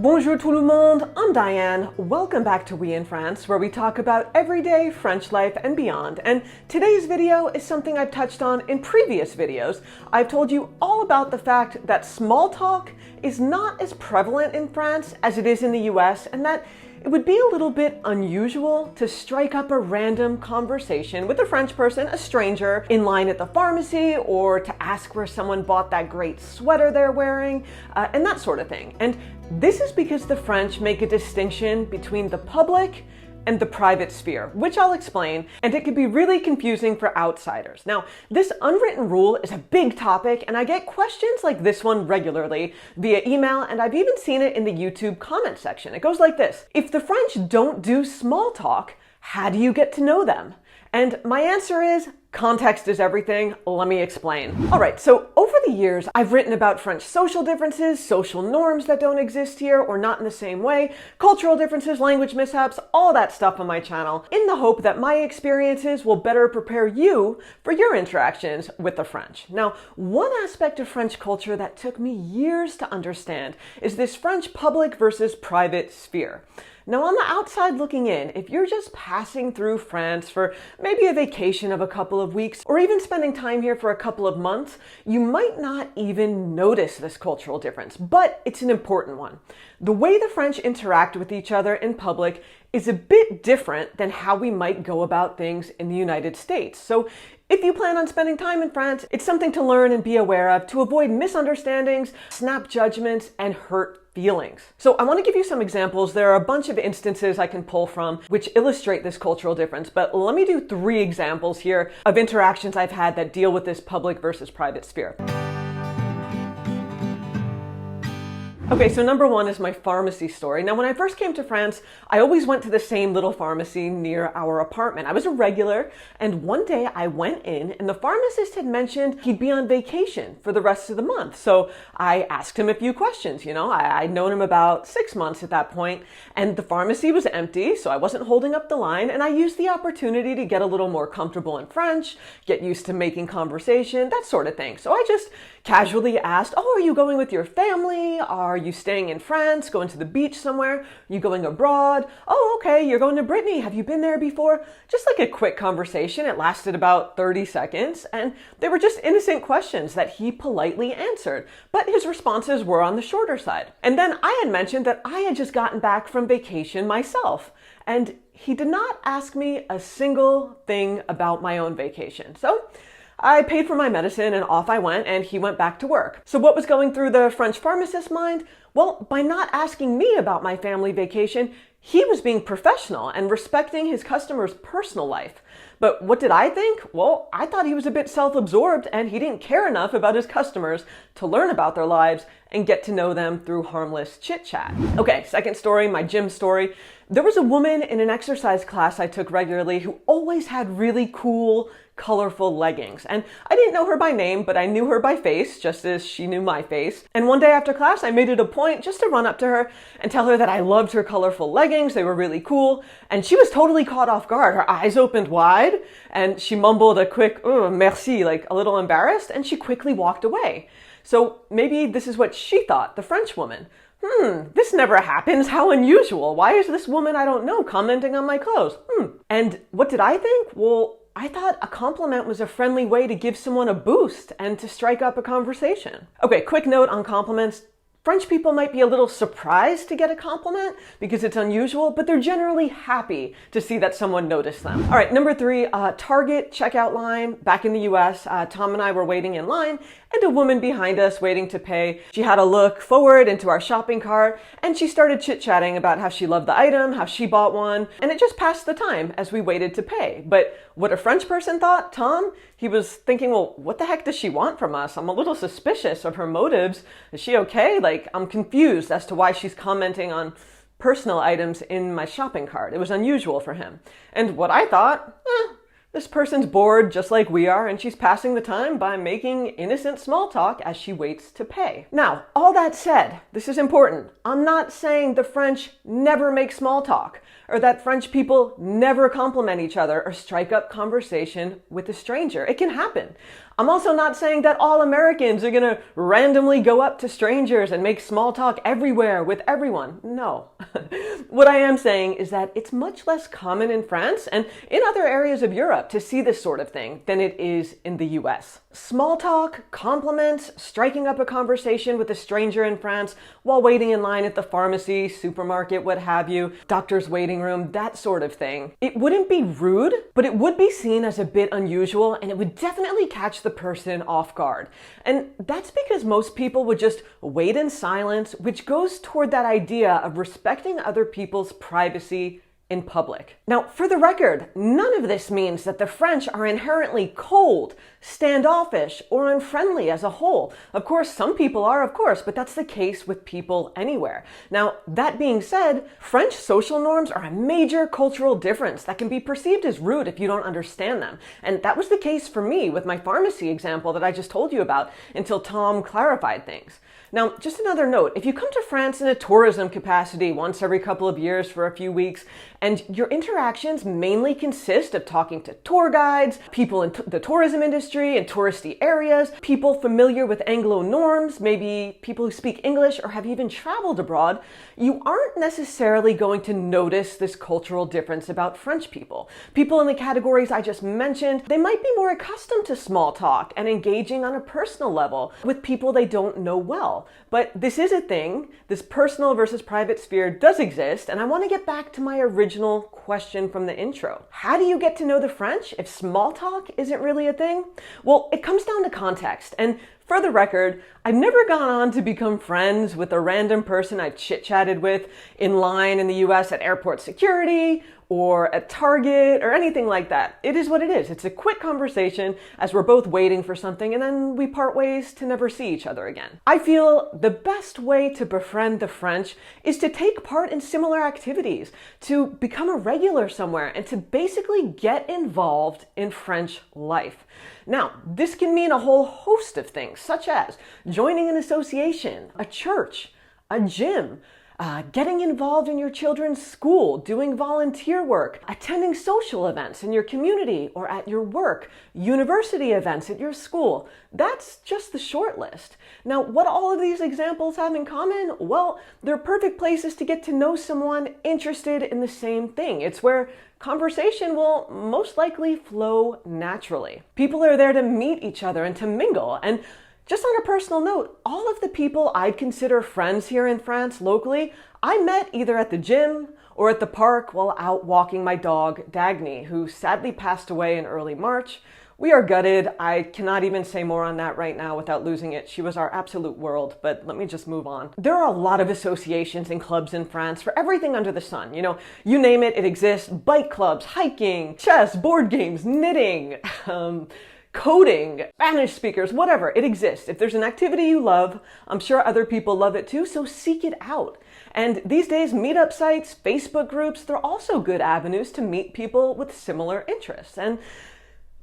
Bonjour tout le monde, I'm Diane. Welcome back to We in France, where we talk about everyday French life and beyond. And today's video is something I've touched on in previous videos. I've told you all about the fact that small talk is not as prevalent in France as it is in the US, and that it would be a little bit unusual to strike up a random conversation with a French person, a stranger, in line at the pharmacy, or to ask where someone bought that great sweater they're wearing, and that sort of thing. And this is because the French make a distinction between the public and the private sphere, which I'll explain, and it can be really confusing for outsiders. Now, this unwritten rule is a big topic, and I get questions like this one regularly via email, and I've even seen it in the YouTube comment section. It goes like this: if the French don't do small talk, how do you get to know them? And my answer is, context is everything. Let me explain. All right, so over the years, I've written about French social differences, social norms that don't exist here or not in the same way, cultural differences, language mishaps, all that stuff on my channel, in the hope that my experiences will better prepare you for your interactions with the French. Now, one aspect of French culture that took me years to understand is this French public versus private sphere. Now, on the outside looking in, if you're just passing through France for maybe a vacation of a couple of weeks, or even spending time here for a couple of months, you might not even notice this cultural difference, but it's an important one. The way the French interact with each other in public is a bit different than how we might go about things in the United States. So if you plan on spending time in France, it's something to learn and be aware of to avoid misunderstandings, snap judgments, and hurt feelings. So I want to give you some examples. There are a bunch of instances I can pull from which illustrate this cultural difference, but let me do 3 examples here of interactions I've had that deal with this public versus private sphere. Okay, so number 1 is my pharmacy story. Now, when I first came to France, I always went to the same little pharmacy near our apartment. I was a regular, and one day I went in, and the pharmacist had mentioned he'd be on vacation for the rest of the month. So I asked him a few questions. I'd known him about 6 months at that point, and the pharmacy was empty, so I wasn't holding up the line, and I used the opportunity to get a little more comfortable in French, get used to making conversation, that sort of thing. So I just casually asked, "Oh, are you going with your family? Are you staying in France, going to the beach somewhere? Are you going abroad? Oh, okay, you're going to Brittany. Have you been there before?" Just like a quick conversation. It lasted about 30 seconds, and they were just innocent questions that he politely answered, but his responses were on the shorter side. And then I had mentioned that I had just gotten back from vacation myself, and he did not ask me a single thing about my own vacation. So I paid for my medicine and off I went, and he went back to work. So what was going through the French pharmacist's mind? Well, by not asking me about my family vacation, he was being professional and respecting his customer's personal life. But what did I think? Well, I thought he was a bit self-absorbed and he didn't care enough about his customers to learn about their lives and get to know them through harmless chit-chat. Okay, second story, my gym story. There was a woman in an exercise class I took regularly who always had really cool, colorful leggings. And I didn't know her by name, but I knew her by face, just as she knew my face. And one day after class, I made it a point just to run up to her and tell her that I loved her colorful leggings. They were really cool. And she was totally caught off guard. Her eyes opened wide, and she mumbled a quick, merci, like a little embarrassed, and she quickly walked away. So maybe this is what she thought, the French woman. This never happens. How unusual. Why is this woman I don't know commenting on my clothes? And what did I think? Well, I thought a compliment was a friendly way to give someone a boost and to strike up a conversation. Okay, quick note on compliments. French people might be a little surprised to get a compliment because it's unusual, but they're generally happy to see that someone noticed them. All right, number 3, Target checkout line. Back in the US, Tom and I were waiting in line, and a woman behind us waiting to pay. She had a look forward into our shopping cart, and she started chit-chatting about how she loved the item, how she bought one, and it just passed the time as we waited to pay. But what a French person thought, Tom, he was thinking, well, what the heck does she want from us? I'm a little suspicious of her motives. Is she okay? I'm confused as to why she's commenting on personal items in my shopping cart. It was unusual for him. And what I thought, this person's bored just like we are, and she's passing the time by making innocent small talk as she waits to pay. Now, all that said, this is important. I'm not saying the French never make small talk, or that French people never compliment each other or strike up conversation with a stranger. It can happen. I'm also not saying that all Americans are gonna randomly go up to strangers and make small talk everywhere with everyone. No. What I am saying is that it's much less common in France and in other areas of Europe to see this sort of thing than it is in the US. Small talk, compliments, striking up a conversation with a stranger in France while waiting in line at the pharmacy, supermarket, what have you, doctor's waiting room, that sort of thing. It wouldn't be rude, but it would be seen as a bit unusual, and it would definitely catch the person off guard. And that's because most people would just wait in silence, which goes toward that idea of respecting other people's privacy in public. Now, for the record, none of this means that the French are inherently cold, standoffish, or unfriendly as a whole. Of course, some people are, of course, but that's the case with people anywhere. Now, that being said, French social norms are a major cultural difference that can be perceived as rude if you don't understand them. And that was the case for me with my pharmacy example that I just told you about until Tom clarified things. Now, just another note, if you come to France in a tourism capacity once every couple of years for a few weeks, and your interactions mainly consist of talking to tour guides, people in the tourism industry and touristy areas, people familiar with Anglo norms, maybe people who speak English or have even traveled abroad, you aren't necessarily going to notice this cultural difference about French people. People in the categories I just mentioned, they might be more accustomed to small talk and engaging on a personal level with people they don't know well. But this is a thing. This personal versus private sphere does exist, and I want to get back to my original question from the intro. How do you get to know the French if small talk isn't really a thing? Well, it comes down to context, and for the record, I've never gone on to become friends with a random person I've chit-chatted with in line in the US at airport security or at Target or anything like that. It is what it is. It's a quick conversation as we're both waiting for something and then we part ways to never see each other again. I feel the best way to befriend the French is to take part in similar activities, to become a regular somewhere, and to basically get involved in French life. Now, this can mean a whole host of things, such as joining an association, a church, a gym, getting involved in your children's school, doing volunteer work, attending social events in your community or at your work, university events at your school. That's just the short list. Now, what all of these examples have in common? Well, they're perfect places to get to know someone interested in the same thing. It's where conversation will most likely flow naturally. People are there to meet each other and to mingle. And just on a personal note, all of the people I'd consider friends here in France locally, I met either at the gym or at the park while out walking my dog, Dagny, who sadly passed away in early March. We are gutted. I cannot even say more on that right now without losing it. She was our absolute world, but let me just move on. There are a lot of associations and clubs in France for everything under the sun. You know, you name it, it exists. Bike clubs, hiking, chess, board games, knitting, coding, Spanish speakers, whatever, it exists. If there's an activity you love, I'm sure other people love it too, so seek it out. And these days, meetup sites, Facebook groups, they're also good avenues to meet people with similar interests. And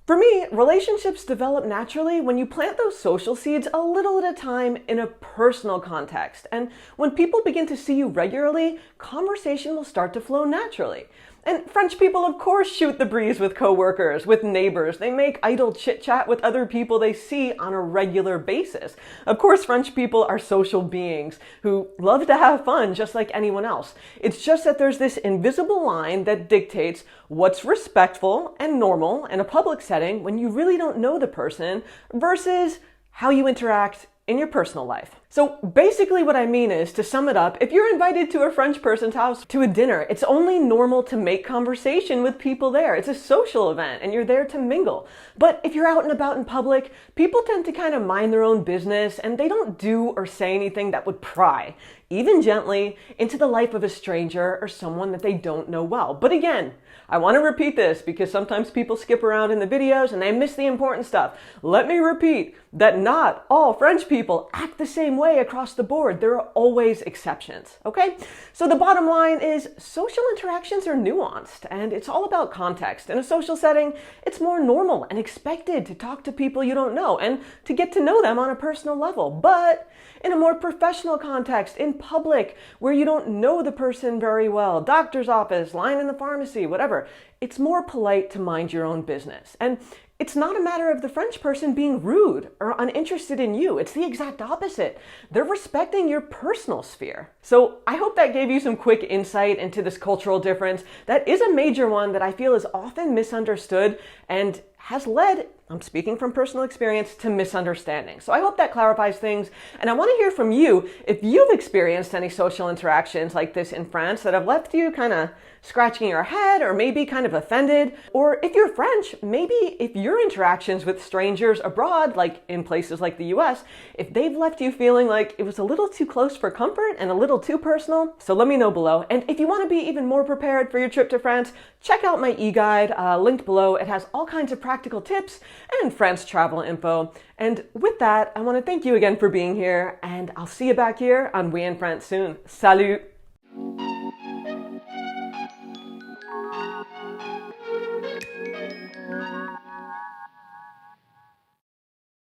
for me, relationships develop naturally when you plant those social seeds a little at a time in a personal context. And when people begin to see you regularly, conversation will start to flow naturally. And French people, of course, shoot the breeze with coworkers, with neighbors. They make idle chit-chat with other people they see on a regular basis. Of course, French people are social beings who love to have fun just like anyone else. It's just that there's this invisible line that dictates what's respectful and normal in a public setting when you really don't know the person versus how you interact in your personal life. So basically what I mean is, to sum it up, if you're invited to a French person's house to a dinner, it's only normal to make conversation with people there. It's a social event and you're there to mingle. But if you're out and about in public, people tend to kind of mind their own business and they don't do or say anything that would pry, even gently, into the life of a stranger or someone that they don't know well. But again, I want to repeat this because sometimes people skip around in the videos and they miss the important stuff. Let me repeat that not all French people act the same way across the board. There are always exceptions, okay? So the bottom line is social interactions are nuanced and it's all about context. In a social setting, it's more normal and expected to talk to people you don't know and to get to know them on a personal level. But in a more professional context, in public, where you don't know the person very well, doctor's office, line in the pharmacy, whatever, it's more polite to mind your own business. And It's not a matter of the French person being rude or uninterested in you. It's the exact opposite. They're respecting your personal sphere. So I hope that gave you some quick insight into this cultural difference. That is a major one that I feel is often misunderstood and has led, I'm speaking from personal experience, to misunderstanding. So I hope that clarifies things. And I want to hear from you if you've experienced any social interactions like this in France that have left you kind of scratching your head or maybe kind of offended. Or if you're French, maybe if your interactions with strangers abroad, like in places like the US, if they've left you feeling like it was a little too close for comfort and a little too personal. So let me know below. And if you want to be even more prepared for your trip to France, check out my e-guide linked below. It has all kinds of practical tips and France travel info. And with that, I want to thank you again for being here, and I'll see you back here on We in France soon. Salut!